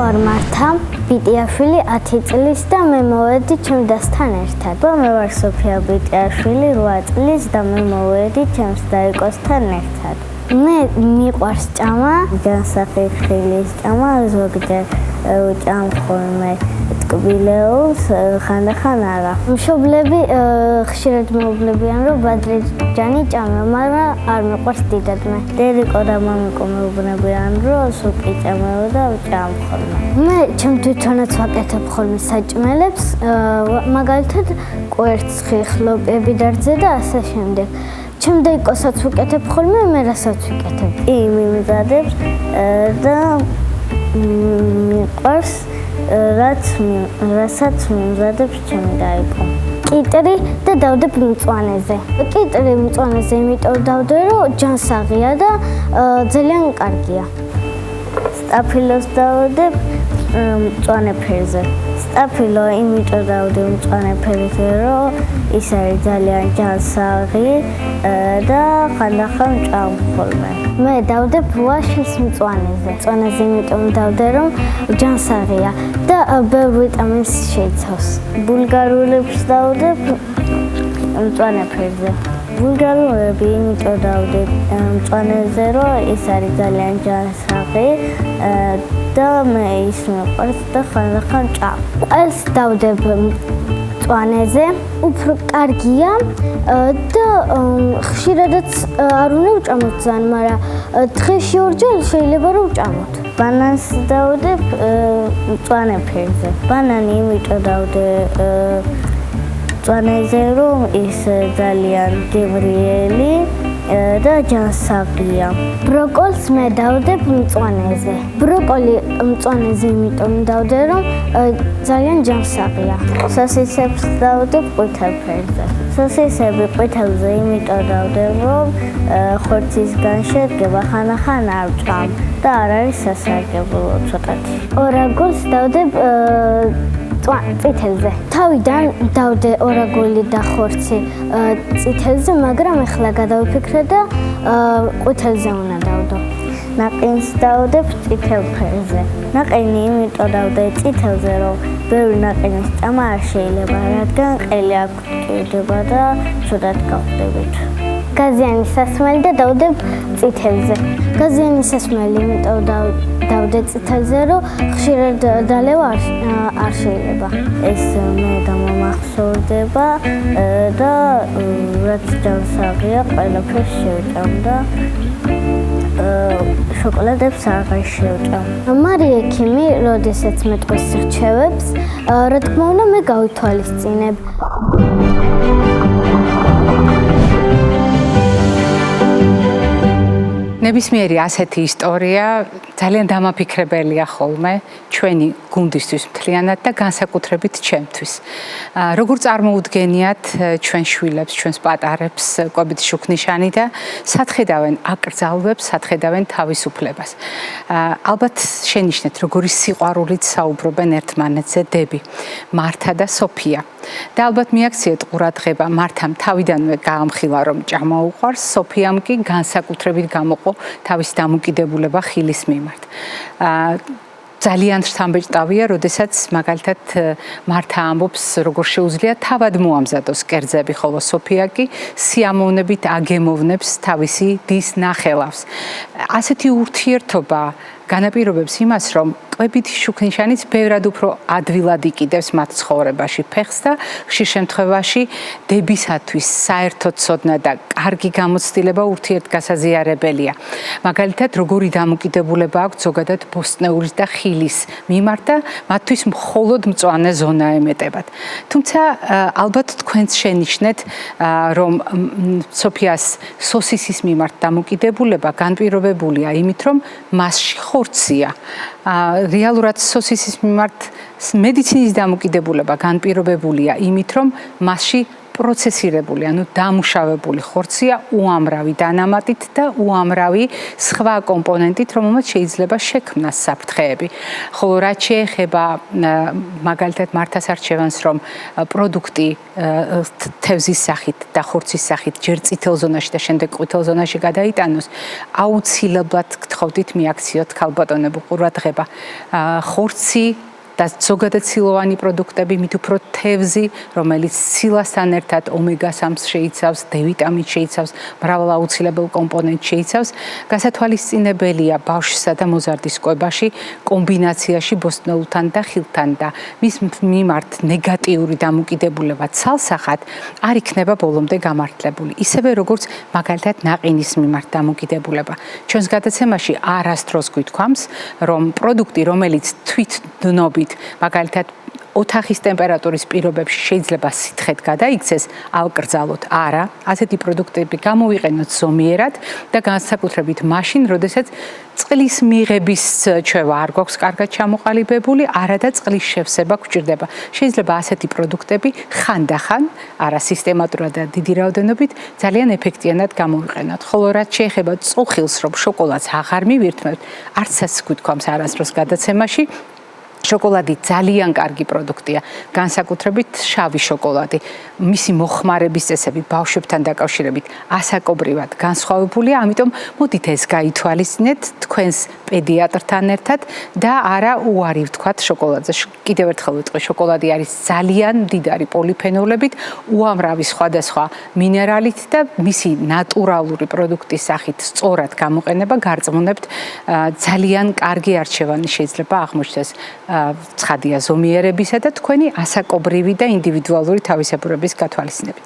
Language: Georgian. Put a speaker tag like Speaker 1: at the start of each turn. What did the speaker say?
Speaker 1: ვარ მართა ბიტიაშვილი 10 წლის და მე მოვედი ჩემს დასთან ერთად. მე ვარ სოფია ბიტიაშვილი 8 წლის და მე მოვედი ჩემს დაიკოსთან ერთად. მე მიყვარს ჭამა, განსახი ხილის ჭამა, ზოგჯერ ვჭამ ხოლმე ტკბილეულს, ხანდახან არა. მშობლები ხშირად მეუბნებიან, რომ ბადრიჯანი ჭამე, მაგრამ არ მიყვარს დიდად მე. დედიკო და მამიკო მეუბნებიან, რომ სუკი ჭამეო და ვჭამ ხოლმე. მე ჩემ თვითონაც ვაკეთებ ხოლმე საჭმელებს, მაგალითად კვერცხი, ხლოპები დარძე და ასე შემდეგ. ჩემ დაიკოსაც ვუკეთებ ხოლმე, მე რასაც ვიკეთებ. მიმზადებს და მიყვარს რასაც მიმზადებს ჩემი დაიკო. კიტრი და დავდებ მწვანეზე. კიტრი მწვანეზე იმიტომ დავდე, რომ ჯანსაღია და ძალიან კარგია. სტაფილოს დავდებ მწვანე ფერზე. სტაფილო იმიტომ დავდე მწვანე ფერზე, რომ ის არის ძალიან ჯანსაღი და ხანდახან ვჭამ ხოლმე. მე დავდებ ვაშლის მწვანეზე. მწვანეზე იმიტომ დავდე, რომ ჯანსაღია და ბევრ ვიტამინს შეიცავს. ბულგარულებს დავდებ მწვანე ფერზე. ბულგარულები იმიტომ დავდებ მწვანეზე, რომ ის არის ძალიან ჯანსაღი და მე ის მიყვარს და ხანდახან ვჭამ. ყველს დავდებ მწვანეზე, უფრო კარგია და ხშირადაც არ უნდა ვჭამოთ ძალიან, მაგრამ დღეში ორჯერ შეიძლება რომ ვჭამოთ. ბანანს დავდებ მწვანე ფერზე. ბანანი იმიტომ დავდე მწვანეზე, რომ ის ძალიან გემრიელი და ჯანსაღია. ბროკოლს მე დავდებ მწვანეზე. ბროკოლი მწვანეზე იმიტომ დავდე, რომ ძალიან ჯანსაღია. სოსისებს დავდებ ყვითელ ფერზე. სოსისები ყვითელზე იმიტომ დავდებ, რომ ხორცისგან შედგება, ხანდახან არ ვჭამ და არ არის სასარგებლო ცოტათი. ორაგულს დავდებ წითელზე. თავიდან დავდე ორაგული და ხორცი წითელზე, მაგრამ ახლა გადავიფიქრე და ყვითელზე უნდა დავდო. ნაყინს დავდებ წითელ ფერზე. ნაყინი იმიტომ დავდე წითელზე, რომ ბევრი ნაყინის ჭამა არ შეიძლება, რადგან ყელი აქვთ და ცუდად გავხდებით. გაზიანი სასმელი და დავდებ წითელზე. გაზიანი სასმელი იმიტომ დავდე წითელზე, რომ ხშირად დალევა არ შეიძლება. ეს მე დამამახსოვრდება და რაც ჯანსაღია, ყველაფერს შევჭამ და შოკოლადებს აღარ შევჭამ. მარია ექიმი, როდესაც მეტყვის რჩევებს, რა თქმა უნდა, მე გავითვალისწინებ.
Speaker 2: ნებისმიერი ასეთი ისტორია ძალიან დამაფიქრებელია ხოლმე ჩვენი გუნდისთვის მთლიანად და განსაკუთრებით ჩემთვის. როგორ წარმოუდგენიათ ჩვენ შვილებს, ჩვენს პატარებს კვებით შუქნიშანი და სათხედავენ აკრძალვებს, სათხედავენ თავისუფლებას. ალბათ შენიშნეთ, როგორი სიყვარულით საუბრობენ ერთმანეთზე დები, მართა და სოფია. და ალბათ მიაქციეთ ყურადღება, მართამ თავიდანვე გაამხილა, რომ ჭამა უყვარს, სოფიამ კი განსაკუთრებით გამოყო თავის დამოკიდებულება ხილის მიმართ. ძალიან შთამბეჭდავია, როდესაც მაგალითად მართა ამბობს, როგორ შეუძლია თავად მოამზადოს კერძები, ხოლო სოფია კი სიამოვნებით აგემოვნებს თავისი დის ნახელავს. ასეთი ურთიერთობა განაპირობებს იმას, რომ კვებითი შუქნიშანიც ბევრად უფრო ადვილად იყიდებს მათ ცხოვრებაში ფეხს და ხშირ შემთხვევაში დებისათვის საერთო ცოდნა და კარგი გამოცდილება ურთიერთგასაზიარებელია. მაგალითად, როგორი დამოკიდებულება აქვს ზოგადად ბოსტნეულის და ხილის მიმართ და მათთვის მხოლოდ მწვანე ზონა ემეტებათ. თუმცა ალბათ თქვენც შენიშნეთ, რომ სოფიას სოსისის მიმართ დამოკიდებულება განპირობებულია იმით, რომ მასში ხორცია. რეალურად სოსისის მიმართ მედიცინის დამოკიდებულება განპირობებულია იმით, რომ მასში პროცესირებული, ანუ დამუშავებული ხორცია უამრავი დანამატით და უამრავი სხვა კომპონენტით, რომელმაც შეიძლება შექმნას საფრთხეები. ხოლო რაც შეეხება მაგალითად მართას არჩევანს, რომ პროდუქტი თევზის სახით და ხორცის სახით ჯერ წითელ ზონაში და შემდეგ ყვითელ ზონაში გადაიტანოს, აუცილებლად გთხოვდით მიაქციოთ ქალბატონებო ყურადღება. ხორცი და ზოგადად ცილოვანი პროდუქტები, მით უფრო თევზი, რომელიც ცილასთან ერთად ომეგა-3-ს შეიცავს, დ-ვიტამინს შეიცავს, მრავალ აუცილებელ კომპონენტს შეიცავს, გასათვალისწინებელია ბავშვსა და მოზარდის კვებაში კომბინაციაში ბოსტნეულთან და ხილთან და მის მიმართ ნეგატიური დამოკიდებულება ცალსახად არ იქნება ბოლომდე გამართლებული. ისევე როგორც მაგალითად ნაყინის მიმართ დამოკიდებულება. ჩვენს გადაცემაში არასდროს გვითქვამს, რომ პროდუქტი, რომელიც თვითდნობით მაგალითად ოთახის ტემპერატურის პირობებში შეიძლება სითხედ გადაიქცეს, ავკრძალოთ. არა, ასეთი პროდუქტები გამოვიყენოთ ზომიერად და განსაკუთრებით მაშინ, როდესაც წყლის მიღების ჩვევა არ გვაქვს კარგად ჩამოყალიბებული, არა და წყლის შევსება გვჭირდება. შეიძლება ასეთი პროდუქტები ხანდახან, არა სისტემატურად და დიდი რაოდენობით ძალიან ეფექტიანად გამოვიყენოთ. ხოლო რაც შეეხება წუხილს, რომ შოკოლადს აღარ მივირთმევთ, არცაც გვითქვამს არასდროს გადაცემაში. შოკოლადი ძალიან კარგი პროდუქტია, განსაკუთრებით შავი შოკოლადი. მისი მოხმარების წესები ბავშვებთან დაკავშირებით ასაკობრივად განსხვავებულია, ამიტომ მოდით ეს გაითვალისწინეთ თქვენს პედიატრთან ერთად და არა უარი ვთქვათ შოკოლადზე. კიდევ ერთხელ ვიტყვი, შოკოლადი არის ძალიან მდიდარი პოლიფენოლებით, უამრავი სხვადასხვა მინერალით და მისი ნატურალური პროდუქტის სახით სწორად გამოყენება გარწმუნებთ, ძალიან კარგი არჩევანი შეიძლება აღმოჩნდეს. ცხადია ზომიერებისა და თქვენი ასაკობრივი და ინდივიდუალური თავისებურების გათვალისწინებით.